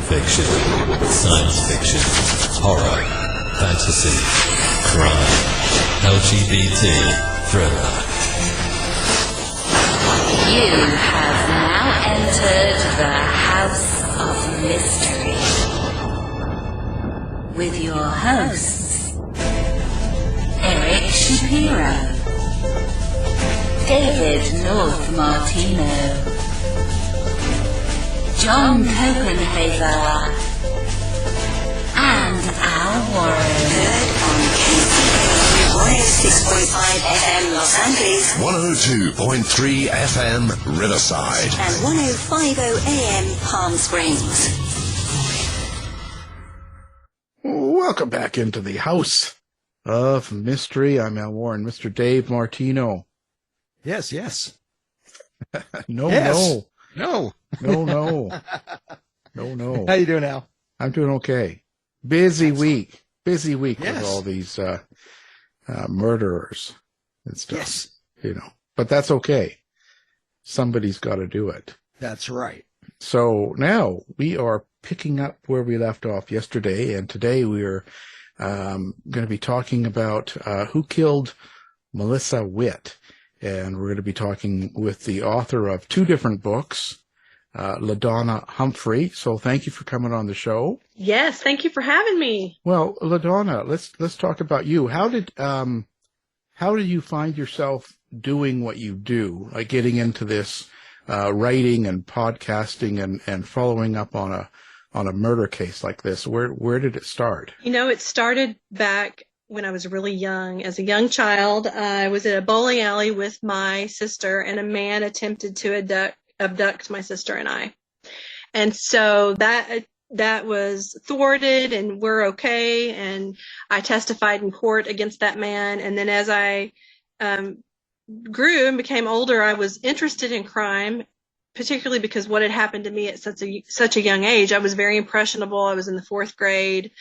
fiction, science fiction, horror, fantasy, crime, LGBT, thriller. You have now entered the House of Mystery with your hosts, Eric Shapiro, David North Martino, John Copenhaver, and Al Warren. Heard on KCAA 106.5 FM Los Angeles, 102.3 FM Riverside, and 105.0 AM Palm Springs. Welcome back into the House of Mystery. I'm Al Warren, Mr. Dave Martino. Yes, yes. No. No. How you doing, Al? I'm doing okay. Busy week Yes. with all these murderers and stuff. Yes. You know, but that's okay. Somebody's got to do it. That's right. So now we are picking up where we left off yesterday, and today we are going to be talking about who killed Melissa Witt. And we're going to be talking with the author of two different books, LaDonna Humphrey. So thank you for coming on the show. Yes, thank you for having me. Well, LaDonna, let's talk about you. How did you find yourself doing what you do, like getting into this writing and podcasting and following up on a murder case like this? Where did it start? You know, it started back when I was really young. As a young child, I was at a bowling alley with my sister, and a man attempted to abduct my sister and I. And so that was thwarted, and we're okay. And I testified in court against that man. And then as I grew and became older, I was interested in crime, particularly because what had happened to me at such a young age. I was very impressionable. I was in the fourth grade,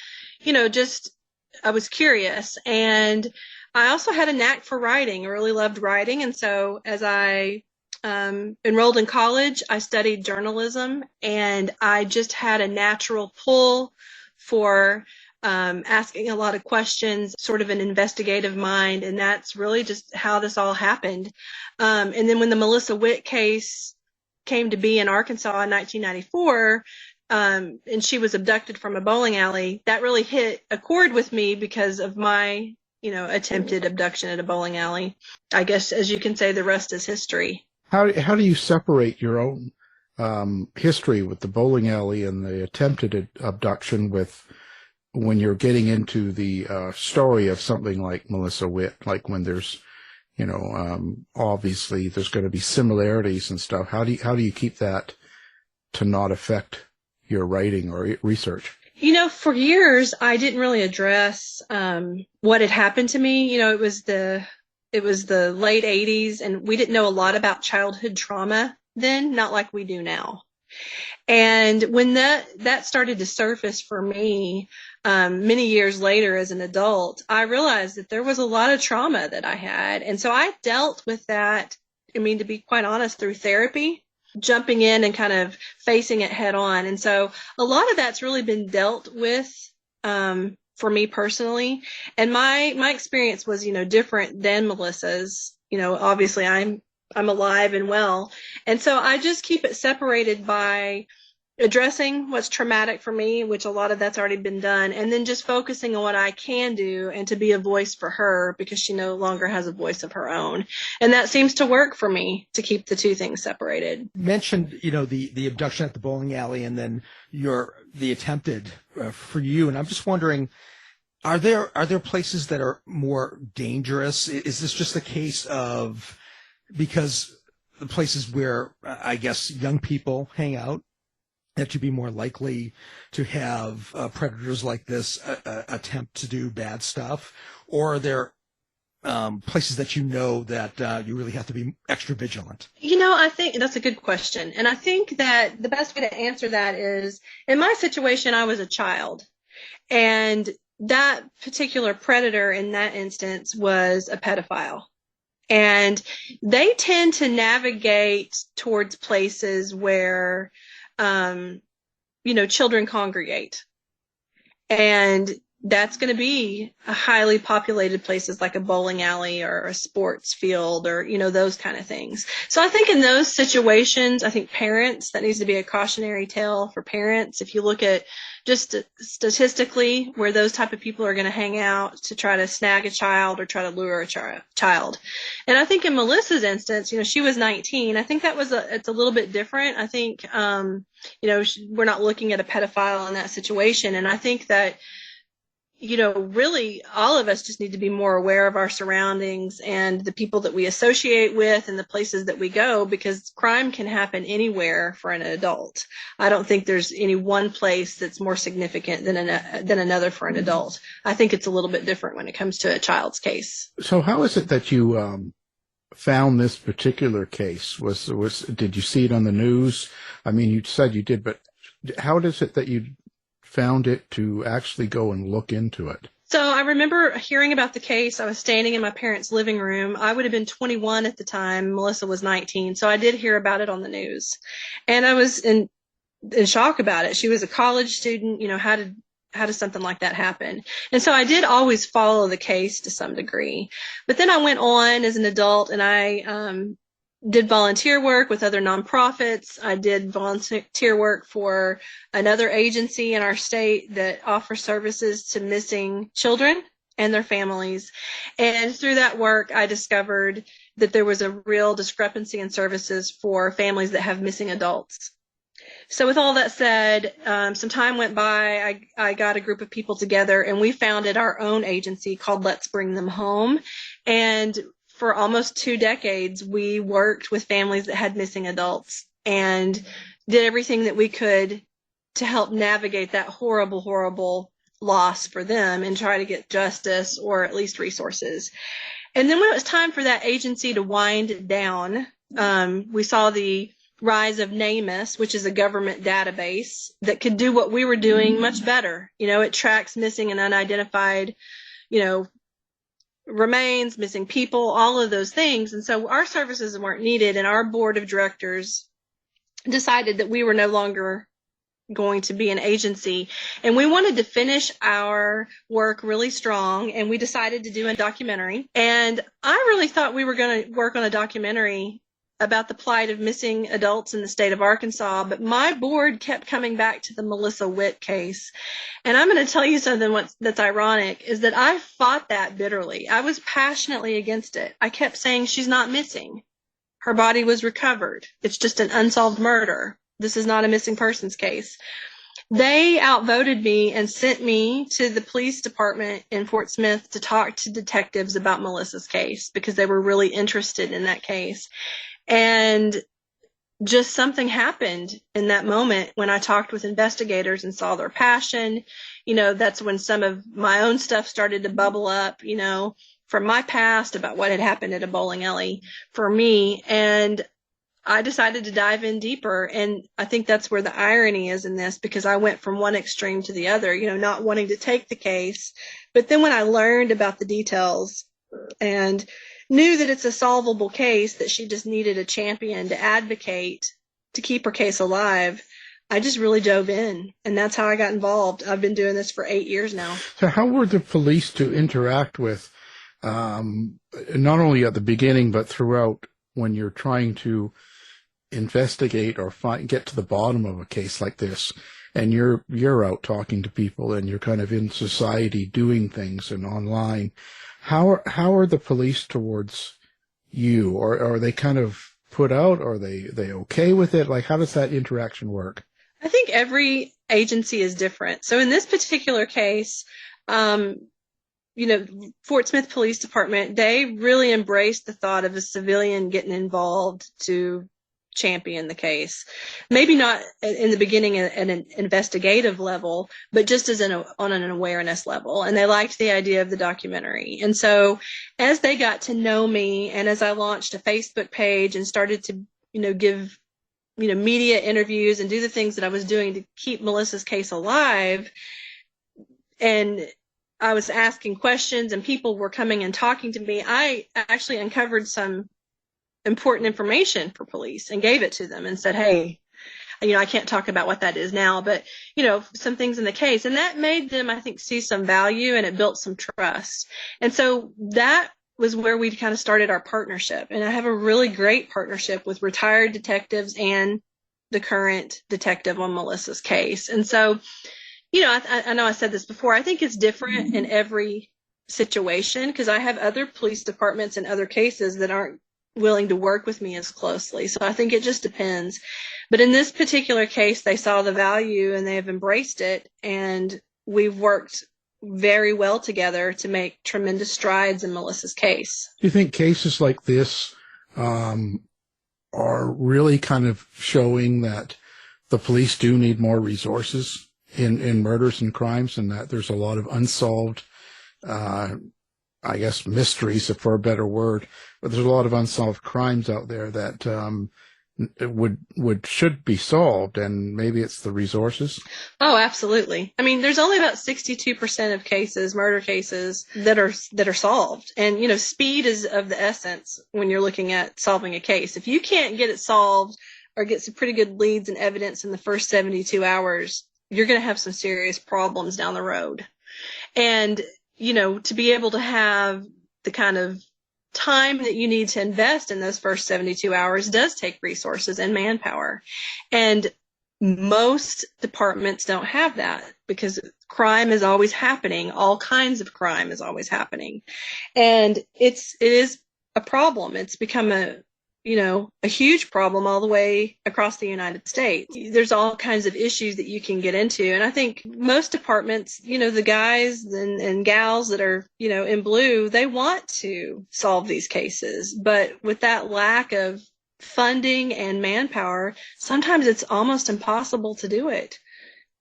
I was curious, and I also had a knack for writing. I really loved writing. And so as I enrolled in college, I studied journalism, and I just had a natural pull for asking a lot of questions, sort of an investigative mind. And that's really just how this all happened. And then when the Melissa Witt case came to be in Arkansas in 1994, and she was abducted from a bowling alley, that really hit a chord with me because of my, attempted abduction at a bowling alley. I guess, as you can say, the rest is history. How do you separate your own history with the bowling alley and the attempted abduction with when you're getting into the story of something like Melissa Witt, like when there's, obviously there's going to be similarities and stuff. How do you keep that to not affect your writing or research? For years, I didn't really address what had happened to me. It was the late 80s, and we didn't know a lot about childhood trauma then, not like we do now. And when that started to surface for me many years later as an adult, I realized that there was a lot of trauma that I had. And so I dealt with that, to be quite honest, through therapy, jumping in and kind of facing it head on. And so a lot of that's really been dealt with for me personally. And my experience was, different than Melissa's. Obviously I'm alive and well. And so I just keep it separated by addressing what's traumatic for me, which a lot of that's already been done, and then just focusing on what I can do and to be a voice for her because she no longer has a voice of her own. And that seems to work for me to keep the two things separated. You mentioned, the abduction at the bowling alley and then the attempted for you. And I'm just wondering, are there places that are more dangerous? Is this just a case of, because the places where I guess young people hang out, that you'd be more likely to have predators like this attempt to do bad stuff? Or are there places that that you really have to be extra vigilant? I think that's a good question. And I think that the best way to answer that is, in my situation, I was a child. And that particular predator in that instance was a pedophile. And they tend to navigate towards places where children congregate. And that's going to be a highly populated places like a bowling alley or a sports field or, those kind of things. So I think in those situations, I think parents, that needs to be a cautionary tale for parents. If you look at just statistically where those type of people are going to hang out to try to snag a child or try to lure a child. And I think in Melissa's instance, she was 19. I think that it's a little bit different. I think, we're not looking at a pedophile in that situation. And I think that, really all of us just need to be more aware of our surroundings and the people that we associate with and the places that we go, because crime can happen anywhere for an adult. I don't think there's any one place that's more significant than another for an adult. I think it's a little bit different when it comes to a child's case. So how is it that you found this particular case? Did you see it on the news? I mean, you said you did, but how is it that you found it to actually go and look into it? So I remember hearing about the case. I was standing in my parents' living room. I would have been 21 at the time. Melissa was 19. So I did hear about it on the news. And I was in shock about it. She was a college student. How does something like that happen? And so I did always follow the case to some degree. But then I went on as an adult and I did volunteer work with other nonprofits. I did volunteer work for another agency in our state that offers services to missing children and their families. And through that work, I discovered that there was a real discrepancy in services for families that have missing adults. So with all that said, some time went by. I got a group of people together and we founded our own agency called Let's Bring Them Home. And for almost 2 decades, we worked with families that had missing adults and did everything that we could to help navigate that horrible, horrible loss for them and try to get justice or at least resources. And then when it was time for that agency to wind down, we saw the rise of NamUs, which is a government database that could do what we were doing much better. It tracks missing and unidentified, remains, missing people, all of those things. And so our services weren't needed, and our board of directors decided that we were no longer going to be an agency, and we wanted to finish our work really strong, and we decided to do a documentary. And I really thought we were going to work on a documentary about the plight of missing adults in the state of Arkansas, but my board kept coming back to the Melissa Witt case. And I'm going to tell you something that's ironic is that I fought that bitterly. I was passionately against it. I kept saying she's not missing. Her body was recovered. It's just an unsolved murder. This is not a missing persons case. They outvoted me and sent me to the police department in Fort Smith to talk to detectives about Melissa's case because they were really interested in that case. And just something happened in that moment when I talked with investigators and saw their passion. That's when some of my own stuff started to bubble up, from my past about what had happened at a bowling alley for me. And I decided to dive in deeper. And I think that's where the irony is in this, because I went from one extreme to the other, not wanting to take the case. But then when I learned about the details and knew that it's a solvable case, that she just needed a champion to advocate to keep her case alive, I just really dove in, and that's how I got involved. I've been doing this for 8 years now. So how were the police to interact with, not only at the beginning, but throughout when you're trying to investigate or get to the bottom of a case like this, and you're out talking to people and you're kind of in society doing things and online? How are the police towards you, or are they kind of put out? Or are they okay with it? Like, how does that interaction work? I think every agency is different. So in this particular case, Fort Smith Police Department, they really embraced the thought of a civilian getting involved to champion the case. Maybe not in the beginning at an investigative level, but just as on an awareness level. And they liked the idea of the documentary. And so as they got to know me, and as I launched a Facebook page and started to, give, media interviews and do the things that I was doing to keep Melissa's case alive, and I was asking questions and people were coming and talking to me, I actually uncovered some important information for police and gave it to them and said, hey, I can't talk about what that is now, but, some things in the case. And that made them, I think, see some value, and it built some trust. And so that was where we kind of started our partnership. And I have a really great partnership with retired detectives and the current detective on Melissa's case. And so, I know I said this before. I think it's different in every situation, because I have other police departments and other cases that aren't willing to work with me as closely. So I think it just depends. But in this particular case, they saw the value and they have embraced it. And we've worked very well together to make tremendous strides in Melissa's case. Do you think cases like this are really kind of showing that the police do need more resources in murders and crimes, and that there's a lot of unsolved, I guess, mysteries, if for a better word, but there's a lot of unsolved crimes out there that should be solved, and maybe it's the resources? Oh, absolutely. I mean, there's only about 62% of cases, murder cases, that are solved. And, speed is of the essence when you're looking at solving a case. If you can't get it solved or get some pretty good leads and evidence in the first 72 hours, you're going to have some serious problems down the road. And, to be able to have the kind of time that you need to invest in those first 72 hours does take resources and manpower. And most departments don't have that, because crime is always happening. All kinds of crime is always happening. And it is a problem. It's become a huge problem all the way across the United States. There's all kinds of issues that you can get into. And I think most departments, the guys and gals that are, in blue, they want to solve these cases. But with that lack of funding and manpower, sometimes it's almost impossible to do it,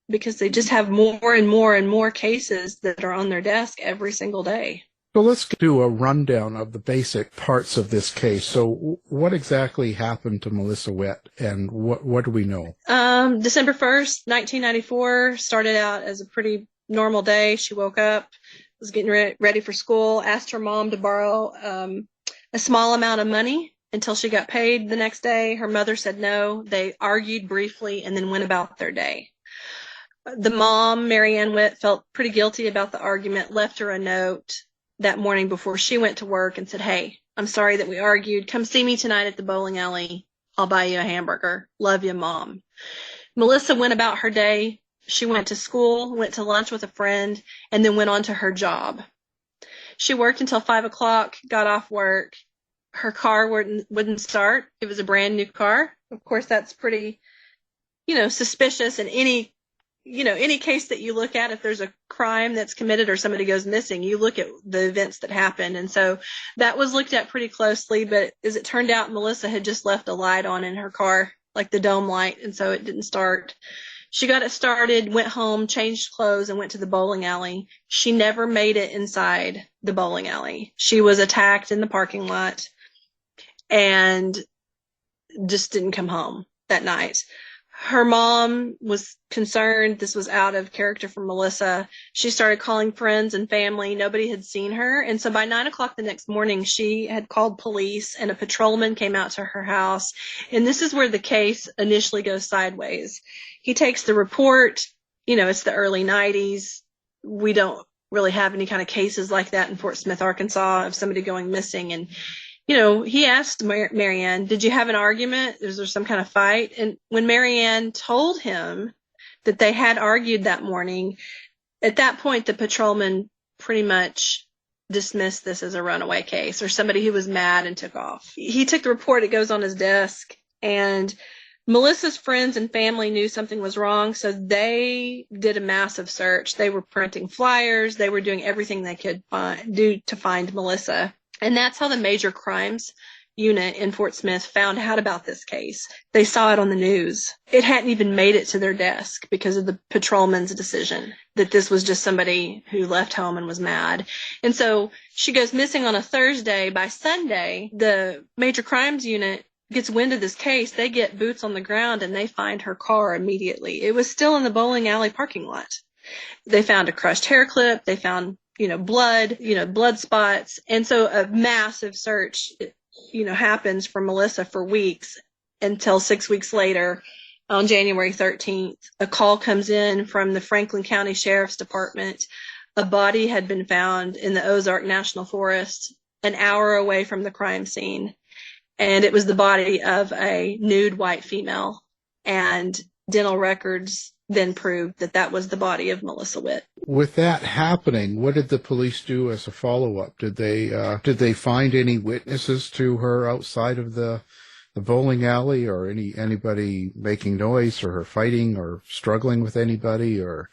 because they just have more and more and more cases that are on their desk every single day. So let's do a rundown of the basic parts of this case. So what exactly happened to Melissa Witt, and what do we know? December 1st, 1994 started out as a pretty normal day. She woke up, was getting ready for school, asked her mom to borrow a small amount of money until she got paid the next day. Her mother said no. They argued briefly and then went about their day. The mom, Mary Ann Witt, felt pretty guilty about the argument, left her a note that morning before she went to work and said, "Hey, I'm sorry that we argued. Come see me tonight at the bowling alley. I'll buy you a hamburger. Love you, Mom." Melissa went about her day. She went to school, went to lunch with a friend, and then went on to her job. She worked until 5 o'clock, got off work. Her car wouldn't start. It was a brand new car. Of course, that's pretty, suspicious in any case that you look at. If there's a crime that's committed or somebody goes missing, you look at the events that happened. And so that was looked at pretty closely. But as it turned out, Melissa had just left a light on in her car, like the dome light. And so it didn't start. She got it started, went home, changed clothes, and went to the bowling alley. She never made it inside the bowling alley. She was attacked in the parking lot and just didn't come home that night. Her mom was concerned this was out of character for Melissa. She started calling friends and family. Nobody had seen her. And so by 9 o'clock the next morning, she had called police, and a patrolman came out to her house. And this is where the case initially goes sideways. He takes the report. It's the early 90s. We don't really have any kind of cases like that in Fort Smith, Arkansas, of somebody going missing. And he asked Marianne, "Did you have an argument? Was there some kind of fight?" And when Marianne told him that they had argued that morning, at that point, the patrolman pretty much dismissed this as a runaway case or somebody who was mad and took off. He took the report. It goes on his desk, and Melissa's friends and family knew something was wrong, so they did a massive search. They were printing flyers. They were doing everything they could do to find Melissa. And that's how the Major Crimes Unit in Fort Smith found out about this case. They saw it on the news. It hadn't even made it to their desk because of the patrolman's decision that this was just somebody who left home and was mad. And so she goes missing on a Thursday. By Sunday, the Major Crimes Unit gets wind of this case. They get boots on the ground and they find her car immediately. It was still in the bowling alley parking lot. They found a crushed hair clip. They found blood spots. And so a massive search, happens for Melissa for weeks until 6 weeks later, on January 13th, a call comes in from the Franklin County Sheriff's Department. A body had been found in the Ozark National Forest an hour away from the crime scene. And it was the body of a nude white female. And dental records then proved that that was the body of Melissa Witt. With that happening, what did the police do as a follow-up? Did they find any witnesses to her outside of the bowling alley, or anybody making noise, or her fighting or struggling with anybody, or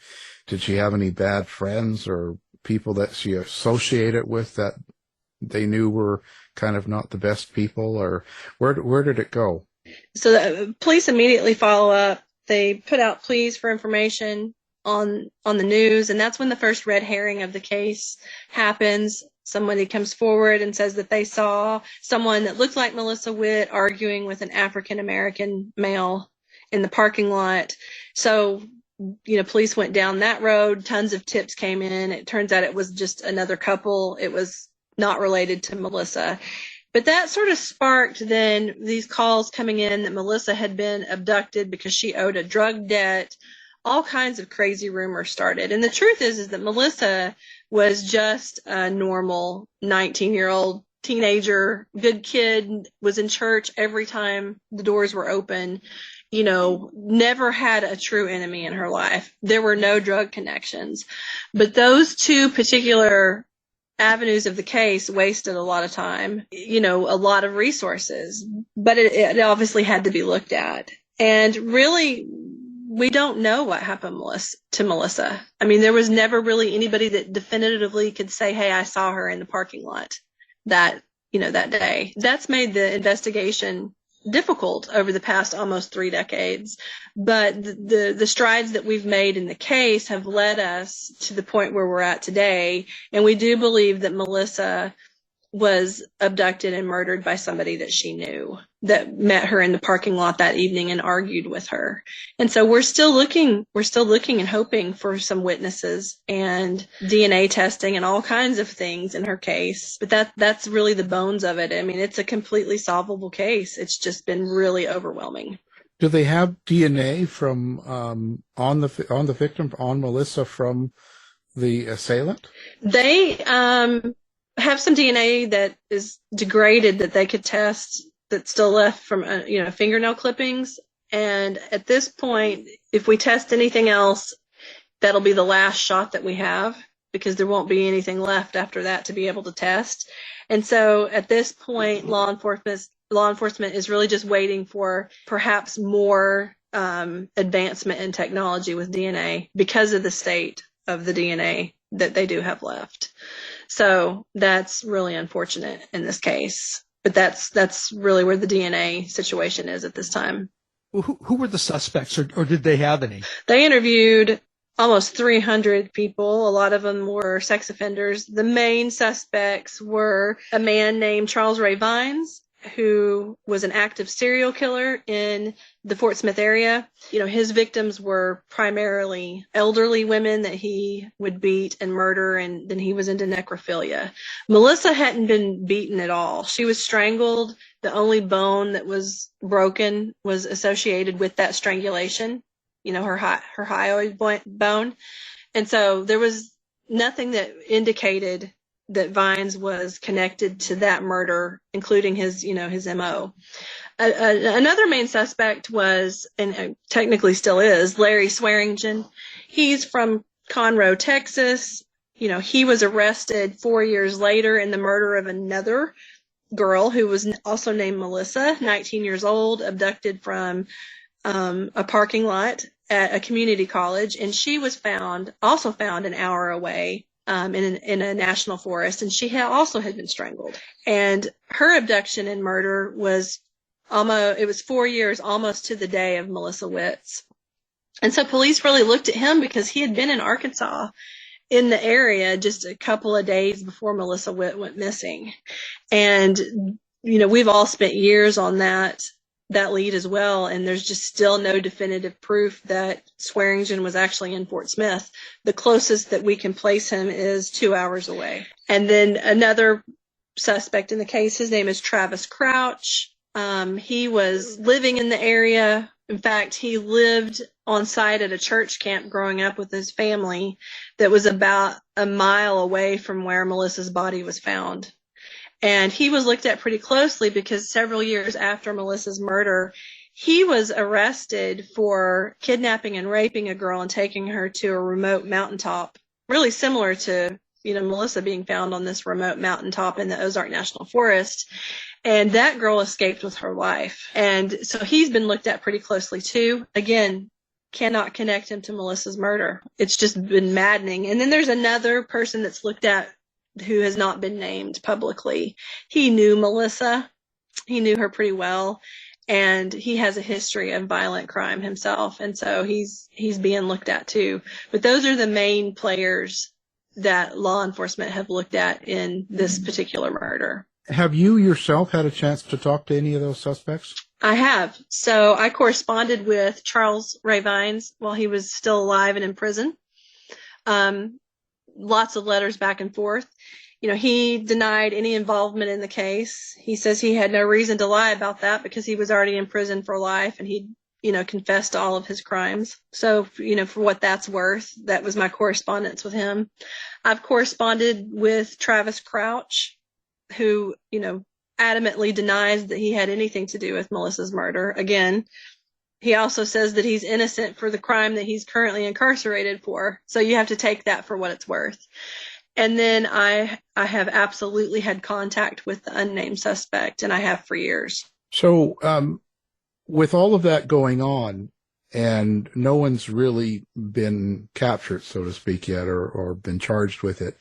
did she have any bad friends or people that she associated with that they knew were kind of not the best people, or where did it go? So the police immediately follow up. They put out pleas for information on the news, and that's when the first red herring of the case happens. Somebody comes forward and says that they saw someone that looked like Melissa Witt arguing with an African-American male in the parking lot. So, police went down that road. Tons of tips came in. It turns out it was just another couple. It was not related to Melissa. But that sort of sparked then these calls coming in that Melissa had been abducted because she owed a drug debt. All kinds of crazy rumors started. And the truth is that Melissa was just a normal 19-year-old teenager, good kid, was in church every time the doors were open, never had a true enemy in her life. There were no drug connections. But those two particular avenues of the case wasted a lot of time, a lot of resources, but it obviously had to be looked at. And really, we don't know what happened to Melissa. I mean, there was never really anybody that definitively could say, hey, I saw her in the parking lot that day. That's made the investigation difficult over the past almost 3 decades. But the strides that we've made in the case have led us to the point where we're at today. And we do believe that Melissa was abducted and murdered by somebody that she knew, that met her in the parking lot that evening and argued with her. And so we're still looking and hoping for some witnesses and DNA testing and all kinds of things in her case. But that's really the bones of it. I mean, it's a completely solvable case. It's just been really overwhelming. Do they have DNA from on the victim, on Melissa, from the assailant? They have some DNA that is degraded that they could test, that's still left from fingernail clippings. And at this point, if we test anything else, that'll be the last shot that we have, because there won't be anything left after that to be able to test. And so at this point, law enforcement is really just waiting for perhaps more advancement in technology with DNA because of the state of the DNA that they do have left. So that's really unfortunate in this case. But that's really where the DNA situation is at this time. Who were the suspects, or did they have any? They interviewed almost 300 people. A lot of them were sex offenders. The main suspects were a man named Charles Ray Vines, who was an active serial killer in the Fort Smith area. His victims were primarily elderly women that he would beat and murder, and then he was into necrophilia. Melissa hadn't been beaten at all. She was strangled. The only bone that was broken was associated with that strangulation, her hyoid bone. And so there was nothing that indicated that Vines was connected to that murder, including his MO. Another main suspect was, and technically still is, Larry Swearingen. He's from Conroe, Texas. He was arrested 4 years later in the murder of another girl who was also named Melissa, 19 years old, abducted from a parking lot at a community college. And she was also found an hour away in a national forest, and she also had been strangled. And her abduction and murder was 4 years, almost to the day of Melissa Witt's. And so police really looked at him because he had been in Arkansas in the area just a couple of days before Melissa Witt went missing. And, we've all spent years on that lead as well, and there's just still no definitive proof that Swearingen was actually in Fort Smith. The closest that we can place him is 2 hours away. And then another suspect in the case, his name is Travis Crouch. He was living in the area In fact, he lived on site at a church camp growing up with his family that was about a mile away from where Melissa's body was found. And he was looked at pretty closely because several years after Melissa's murder, he was arrested for kidnapping and raping a girl and taking her to a remote mountaintop, really similar to, Melissa being found on this remote mountaintop in the Ozark National Forest. And that girl escaped with her life. And so he's been looked at pretty closely too. Again, cannot connect him to Melissa's murder. It's just been maddening. And then there's another person that's looked at who has not been named publicly. He knew Melissa. He knew her pretty well. And he has a history of violent crime himself. And so he's being looked at too. But those are the main players that law enforcement have looked at in this particular murder. Have you yourself had a chance to talk to any of those suspects? I have. So I corresponded with Charles Ray Vines while he was still alive and in prison. Lots of letters back and forth. He denied any involvement in the case. He says he had no reason to lie about that because he was already in prison for life and he, confessed to all of his crimes. So, for what that's worth, that was my correspondence with him. I've corresponded with Travis Crouch, who, adamantly denies that he had anything to do with Melissa's murder. Again, he also says that he's innocent for the crime that he's currently incarcerated for. So you have to take that for what it's worth. And then I have absolutely had contact with the unnamed suspect, and I have for years. So, with all of that going on, and no one's really been captured, so to speak, yet, or been charged with it,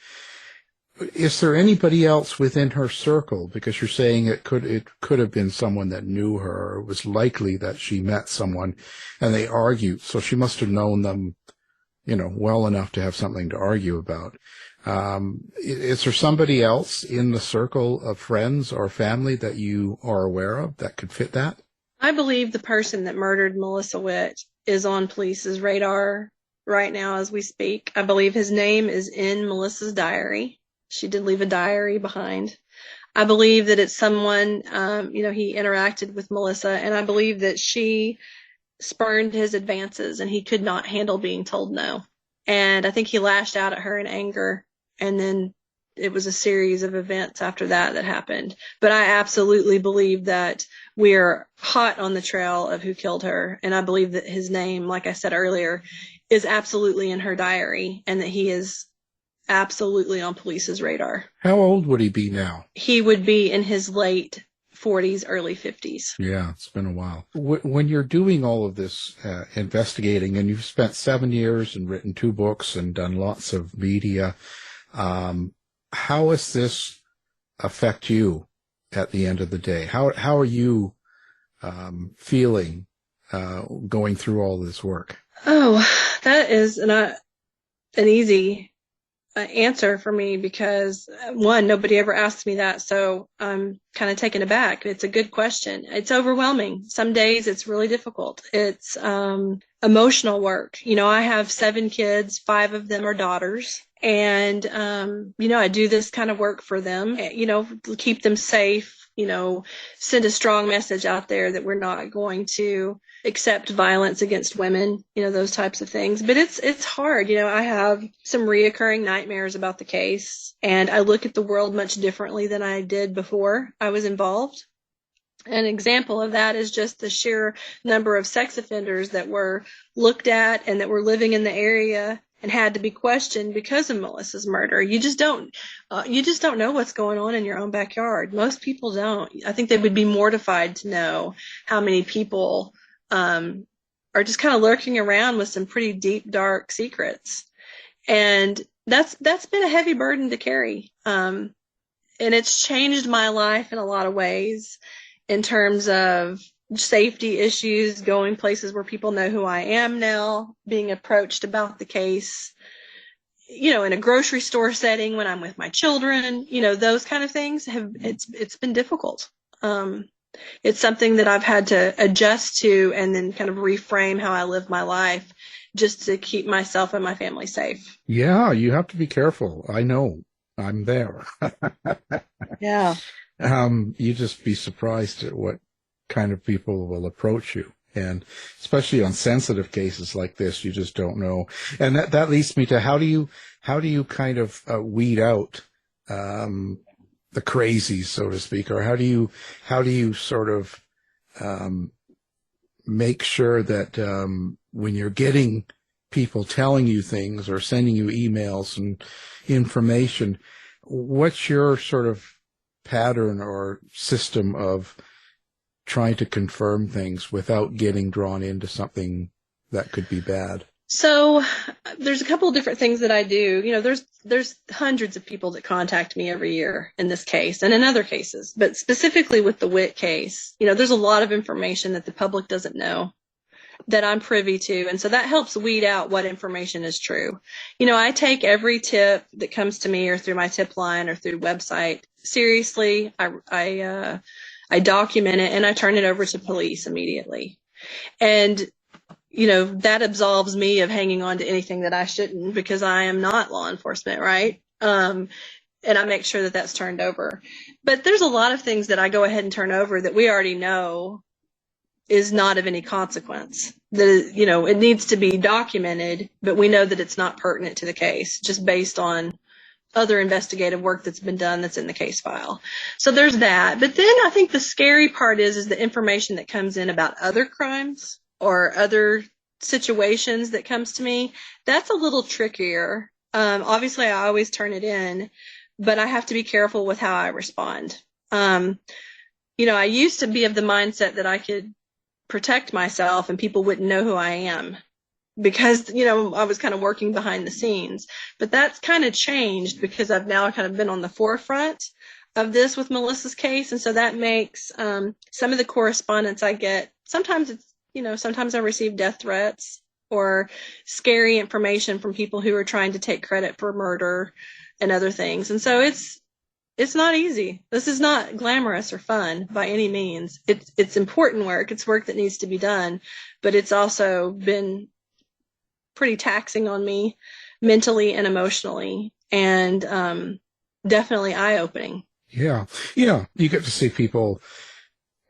is there anybody else within her circle? Because you're saying it could have been someone that knew her. It was likely that she met someone, and they argued. So she must have known them, well enough to have something to argue about. Is there somebody else in the circle of friends or family that you are aware of that could fit that? I believe the person that murdered Melissa Witt is on police's radar right now as we speak. I believe his name is in Melissa's diary. She did leave a diary behind. I believe that it's someone, he interacted with Melissa, and I believe that she spurned his advances and he could not handle being told no. And I think he lashed out at her in anger, and then it was a series of events after that happened. But I absolutely believe that we're hot on the trail of who killed her. And I believe that his name, like I said earlier, is absolutely in her diary and that he is absolutely on police's radar. How old would he be now? He would be in his late 40s, early 50s. Yeah, it's been a while. When you're doing all of this investigating, and you've spent 7 years and written 2 books and done lots of media, how does this affect you at the end of the day? How are you feeling going through all this work? Oh, that is not an easy answer for me because, one, nobody ever asked me that, so I'm kind of taken aback. It's a good question. It's overwhelming. Some days it's really difficult. It's emotional work. I have 7 kids. 5 of them are daughters. And, I do this kind of work for them, keep them safe, send a strong message out there that we're not going to accept violence against women, those types of things. But it's hard. I have some reoccurring nightmares about the case, and I look at the world much differently than I did before I was involved. An example of that is just the sheer number of sex offenders that were looked at and that were living in the area and had to be questioned because of Melissa's murder. You just don't know what's going on in your own backyard. Most people don't. I think they would be mortified to know how many people are just kind of lurking around with some pretty deep, dark secrets. And that's been a heavy burden to carry. And it's changed my life in a lot of ways in terms of safety issues, going places where people know who I am now, being approached about the case, in a grocery store setting when I'm with my children, those kind of things it's been difficult. It's something that I've had to adjust to and then kind of reframe how I live my life just to keep myself and my family safe. Yeah, you have to be careful. I know. I'm there. Yeah. You just be surprised at what kind of people will approach you. And especially on sensitive cases like this, you just don't know. And that leads me to how do you kind of weed out the crazies, so to speak, or how do you sort of make sure that when you're getting people telling you things or sending you emails and information, what's your sort of pattern or system of trying to confirm things without getting drawn into something that could be bad? So there's a couple of different things that I do. You know, there's hundreds of people that contact me every year in this case and in other cases, but specifically with the Witt case, you know, there's a lot of information that the public doesn't know that I'm privy to. And so that helps weed out what information is true. You know, I take every tip that comes to me or through my tip line or through website seriously. I document it and I turn it over to police immediately. And, you know, that absolves me of hanging on to anything that I shouldn't because I am not law enforcement, right? And I make sure that that's turned over. But there's a lot of things that I go ahead and turn over that we already know is not of any consequence. That, you know, it needs to be documented, but we know that it's not pertinent to the case just based on other investigative work that's been done that's in the case file. So there's that. But then I think the scary part is the information that comes in about other crimes or other situations that comes to me. That's a little trickier. Obviously, I always turn it in, but I have to be careful with how I respond. You know, I used to be of the mindset that I could protect myself and people wouldn't know who I am because, you know, I was kind of working behind the scenes. But that's kind of changed because I've now kind of been on the forefront of this with Melissa's case. And so that makes some of the correspondence I get, sometimes it's, you know, sometimes I receive death threats or scary information from people who are trying to take credit for murder and other things. And so it's not easy. This is not glamorous or fun by any means. It's important work. It's work that needs to be done, but it's also been pretty taxing on me mentally and emotionally and definitely eye-opening. Yeah. You get to see people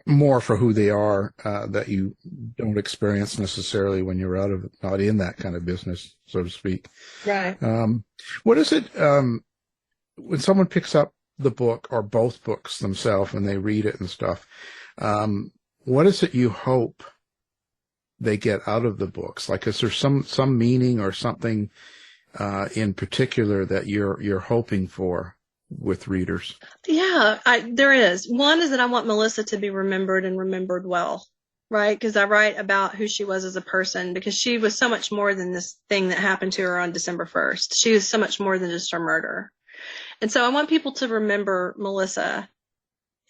more for who they are that you don't experience necessarily when you're not in that kind of business, so to speak. Right. What is it when someone picks up the book or both books themselves and they read it and stuff, what is it you hope they get out of the books? Like, is there some meaning or something in particular that you're hoping for with readers? Yeah, there is. One is that I want Melissa to be remembered and remembered well, right? Because I write about who she was as a person because she was so much more than this thing that happened to her on December 1st. She was so much more than just her murder. And so I want people to remember Melissa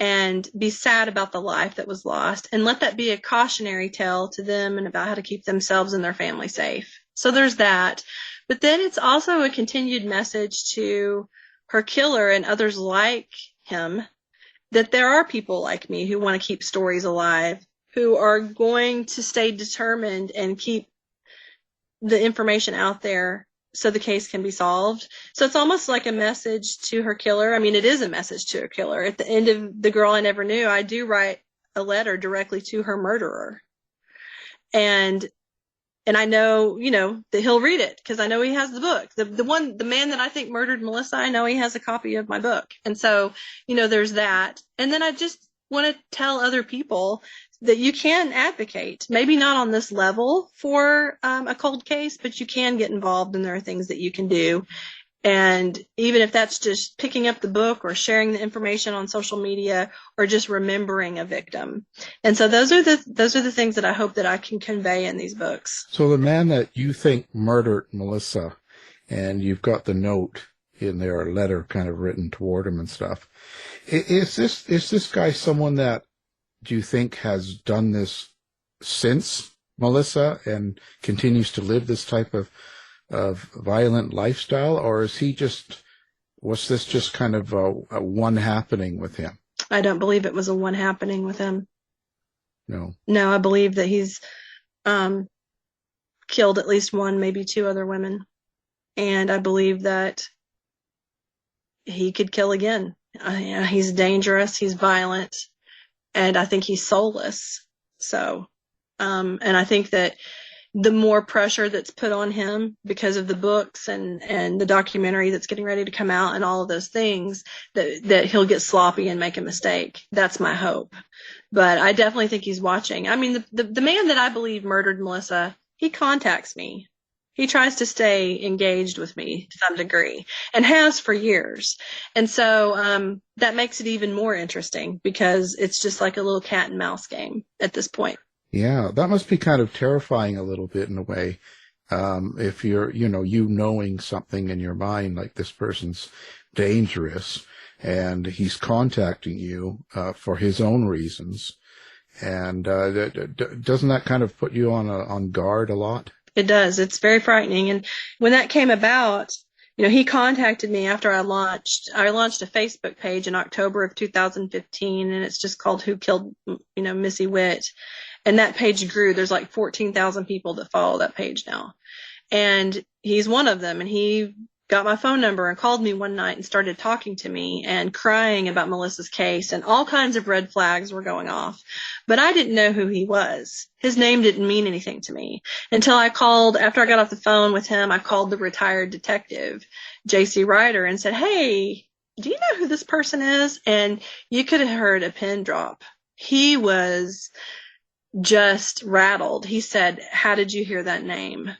and be sad about the life that was lost and let that be a cautionary tale to them and about how to keep themselves and their family safe. So there's that. But then it's also a continued message to her killer and others like him that there are people like me who want to keep stories alive, who are going to stay determined and keep the information out there so the case can be solved. So it's almost like a message to her killer. I mean, it is a message to her killer. At the end of The Girl I Never Knew, I do write a letter directly to her murderer. And I know, you know, that he'll read it because I know he has the book. The man that I think murdered Melissa, I know he has a copy of my book. And so, you know, there's that. And then I just want to tell other people that you can advocate, maybe not on this level for a cold case, but you can get involved and there are things that you can do. And even if that's just picking up the book or sharing the information on social media or just remembering a victim. And so those are the things that I hope that I can convey in these books. So the man that you think murdered Melissa, and you've got the note in there, a letter kind of written toward him and stuff. Is this guy someone that do you think has done this since Melissa and continues to live this type of violent lifestyle, or was this just kind of a one happening with him? I don't believe it was a one happening with him. No, I believe that he's killed at least one, maybe two other women. And I believe that he could kill again. He's dangerous, he's violent, and I think he's soulless. So And I think that the more pressure that's put on him because of the books and the documentary that's getting ready to come out and all of those things, that he'll get sloppy and make a mistake. That's my hope. But I definitely think he's watching. I mean, the man that I believe murdered Melissa, he contacts me. He tries to stay engaged with me to some degree and has for years. And so that makes it even more interesting because it's just like a little cat and mouse game at this point. Yeah, that must be kind of terrifying a little bit in a way. If you're, you knowing something in your mind, like this person's dangerous and he's contacting you for his own reasons. And doesn't that kind of put you on guard a lot? It does. It's very frightening. And when that came about, he contacted me after I launched a Facebook page in October of 2015, and it's just called Who Killed, Missy Witt. And that page grew. There's like 14,000 people that follow that page now. And he's one of them. And he got my phone number and called me one night and started talking to me and crying about Melissa's case, and all kinds of red flags were going off. But I didn't know who he was. His name didn't mean anything to me until after I got off the phone with him, I called the retired detective, J.C. Ryder, and said, "Hey, do you know who this person is?" And you could have heard a pin drop. He was just rattled. He said, "How did you hear that name?"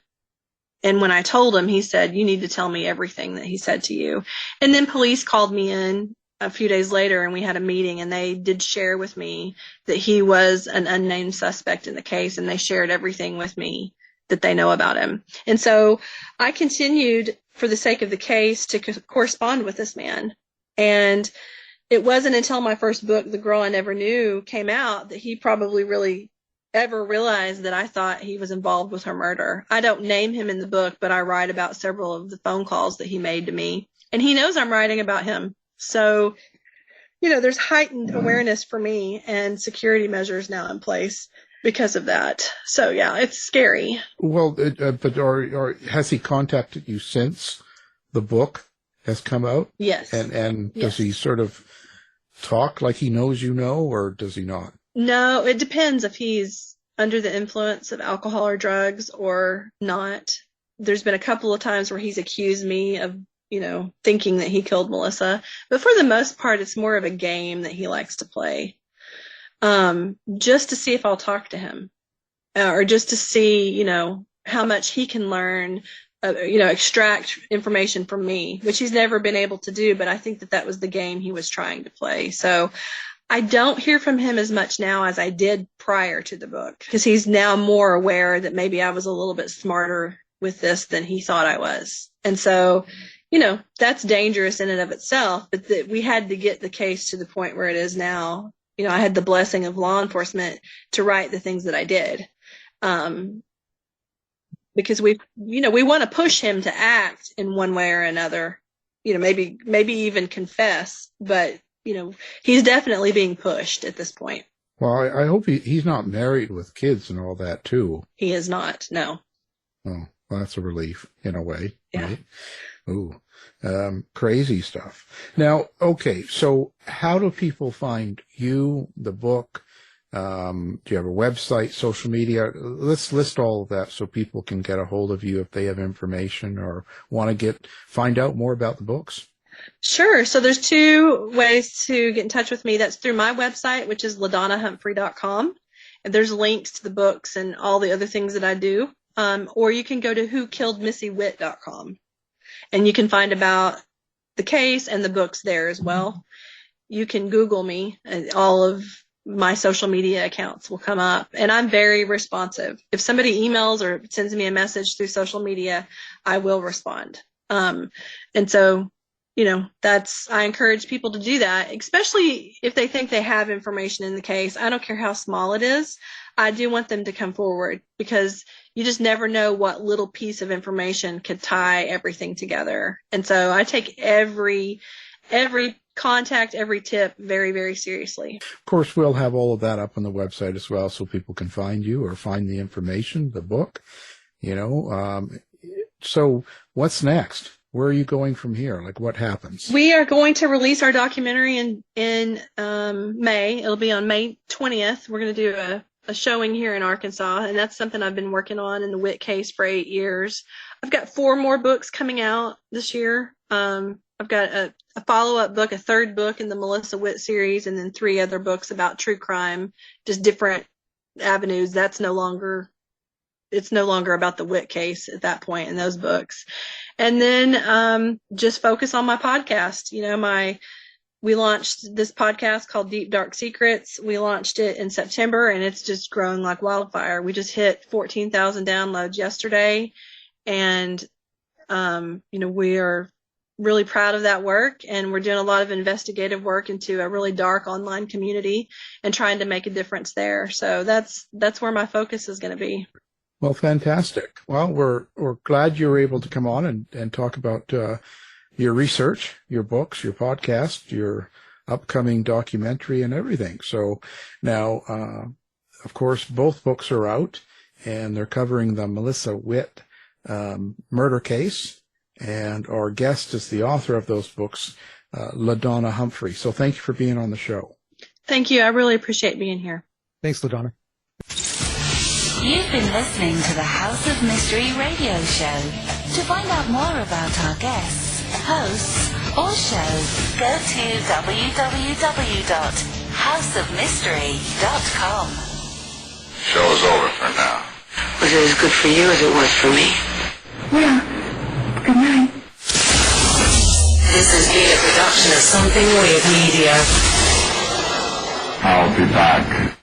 And when I told him, he said, "You need to tell me everything that he said to you." And then police called me in a few days later and we had a meeting, and they did share with me that he was an unnamed suspect in the case, and they shared everything with me that they know about him. And so I continued, for the sake of the case, to correspond with this man. And it wasn't until my first book, The Girl I Never Knew, came out that he probably really ever realized that I thought he was involved with her murder. I don't name him in the book, but I write about several of the phone calls that he made to me, and he knows I'm writing about him. So, there's heightened awareness for me and security measures now in place because of that. So yeah, it's scary. Well, but has he contacted you since the book has come out? Yes. And yes. Does he sort of talk like he knows or does he not? No, it depends if he's under the influence of alcohol or drugs or not. There's been a couple of times where he's accused me of, thinking that he killed Melissa. But for the most part, it's more of a game that he likes to play, just to see if I'll talk to him, or just to see, how much he can learn, extract information from me, which he's never been able to do. But I think that was the game he was trying to play. So I don't hear from him as much now as I did prior to the book, because he's now more aware that maybe I was a little bit smarter with this than he thought I was. And so, that's dangerous in and of itself, but that we had to get the case to the point where it is now. I had the blessing of law enforcement to write the things that I did. Because we want to push him to act in one way or another, maybe even confess, but he's definitely being pushed at this point. Well, I hope he's not married with kids and all that too. He is not, no. Oh, well, that's a relief in a way. Yeah. Right? Ooh, crazy stuff. Now, okay, so how do people find you, the book? Do you have a website, social media? Let's list all of that so people can get a hold of you if they have information or want to find out more about the books. Sure. So there's two ways to get in touch with me. That's through my website, which is LaDonnaHumphrey.com. And there's links to the books and all the other things that I do. Or you can go to WhoKilledMissyWitt.com, and you can find about the case and the books there as well. You can Google me, and all of my social media accounts will come up, and I'm very responsive. If somebody emails or sends me a message through social media, I will respond. And so, I encourage people to do that, especially if they think they have information in the case. I don't care how small it is. I do want them to come forward, because you just never know what little piece of information could tie everything together. And so I take every contact, every tip very, very seriously. Of course, we'll have all of that up on the website as well, so people can find you or find the information, the book, So what's next? Where are you going from here? Like, what happens? We are going to release our documentary in May. It'll be on May 20th. We're going to do a showing here in Arkansas, and that's something I've been working on in the Witt case for 8 years. I've got 4 more books coming out this year. I've got a follow-up book, a 3rd book in the Melissa Witt series, and then 3 other books about true crime, just different avenues. It's no longer about the Witt case at that point in those books. And then just focus on my podcast. We launched this podcast called Deep Dark Secrets. We launched it in September, and it's just growing like wildfire. We just hit 14,000 downloads yesterday, and we are really proud of that work, and we're doing a lot of investigative work into a really dark online community and trying to make a difference there. So that's where my focus is going to be. Well, fantastic. Well, we're glad you were able to come on and talk about your research, your books, your podcast, your upcoming documentary, and everything. So now, of course, both books are out, and they're covering the Melissa Witt murder case. And our guest is the author of those books, LaDonna Humphrey. So thank you for being on the show. Thank you. I really appreciate being here. Thanks, LaDonna. You've been listening to the House of Mystery radio show. To find out more about our guests, hosts, or shows, go to www.houseofmystery.com. Show's over for now. Was it as good for you as it was for me? Well, good night. This has been a production of Something Weird Media. I'll be back.